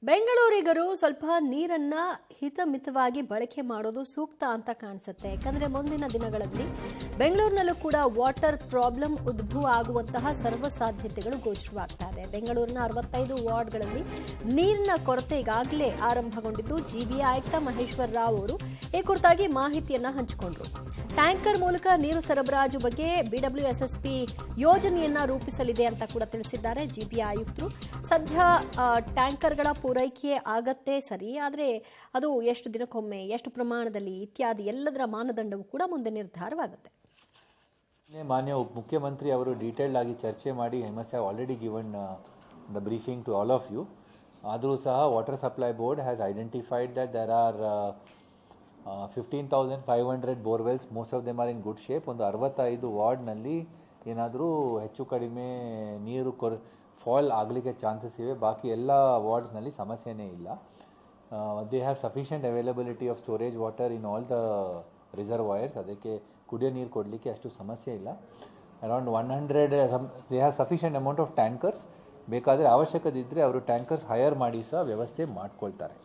ಬೆಂಗಳೂರಿಗರು ಸ್ವಲ್ಪ ನೀರನ್ನ ಹಿತಮಿತವಾಗಿ ಬಳಕೆ ಮಾಡೋದು ಸೂಕ್ತ ಅಂತ ಕಾಣಿಸುತ್ತೆ. ಯಾಕಂದ್ರೆ ಮುಂದಿನ ದಿನಗಳಲ್ಲಿ ಬೆಂಗಳೂರಿನಲ್ಲೂ ಕೂಡ ವಾಟರ್ ಪ್ರಾಬ್ಲಮ್ ಉದ್ಭವ ಆಗುವಂತಹ ಸರ್ವ ಸಾಧ್ಯತೆಗಳು ಗೋಚರವಾಗ್ತಾ ಇದೆ. ಬೆಂಗಳೂರಿನ 65 ವಾರ್ಡ್ಗಳಲ್ಲಿ ನೀರಿನ ಕೊರತೆ ಈಗಾಗಲೇ ಆರಂಭಗೊಂಡಿದ್ದು, ಜಿಬಿಎ ಆಯುಕ್ತ ಮಹೇಶ್ವರ್ ರಾವ್ ಅವರು ಈ ಕುರಿತಾಗಿ ಮಾಹಿತಿಯನ್ನ ಹಂಚಿಕೊಂಡ್ರು. ಟ್ಯಾಂಕರ್ ಮೂಲಕ ನೀರು ಸರಬರಾಜು ಬಗ್ಗೆ ಬಿಡಬ್ಲ್ಯೂಎಸ್ಎಸ್ಪಿ ಯೋಜನೆಯನ್ನ ರೂಪಿಸಲಿದೆ ಅಂತ ಕೂಡ ತಿಳಿಸಿದ್ದಾರೆ ಜಿಬಿಎ ಆಯುಕ್ತರು. ಸದ್ಯ ಟ್ಯಾಂಕರ್ಗಳ ಪೂರೈಕೆ ಆಗತ್ತೆ ಸರಿ, ಆದರೆ ಅದು ಎಷ್ಟು ದಿನಕ್ಕೊಮ್ಮೆ, ಎಷ್ಟು ಪ್ರಮಾಣದಲ್ಲಿ ಇತ್ಯಾದಿ ಎಲ್ಲದರ ಮಾನದಂಡವೂ ಕೂಡ ಮುಂದೆ ನಿರ್ಧಾರವಾಗುತ್ತೆ. ಮಾನ್ಯ ಮುಖ್ಯಮಂತ್ರಿ ಅವರು ಡೀಟೇಲ್ಡ್ ಆಗಿ ಚರ್ಚೆ ಮಾಡಿ I must have already given the briefing to all of you. ಆದರೂ ಸಹ water supply board has identified that there are 15,500 borewells. Most of them are in good shape. ಒಂದು 65 ವಾರ್ಡ್ನಲ್ಲಿ ಏನಾದರೂ ಹೆಚ್ಚು ಕಡಿಮೆ ನೀರು ಫಾಲ್ ಆಗಲಿಕ್ಕೆ ಚಾನ್ಸಸ್ ಇವೆ. ಬಾಕಿ ಎಲ್ಲ ವಾರ್ಡ್ಸ್ನಲ್ಲಿ ಸಮಸ್ಯೆನೇ ಇಲ್ಲ. They have sufficient availability of storage water in all the reservoirs. ಅದಕ್ಕೆ ಕುಡಿಯೋ ನೀರು ಕೊಡಲಿಕ್ಕೆ ಅಷ್ಟು ಸಮಸ್ಯೆ ಇಲ್ಲ. Around 100 they have sufficient amount of tankers. ಬೇಕಾದರೆ ಅವಶ್ಯಕತೆ ಇದ್ದರೆ ಅವರು ಟ್ಯಾಂಕರ್ಸ್ ಹೈಯರ್ ಮಾಡಿ ಸಹ ವ್ಯವಸ್ಥೆ ಮಾಡ್ಕೊಳ್ತಾರೆ.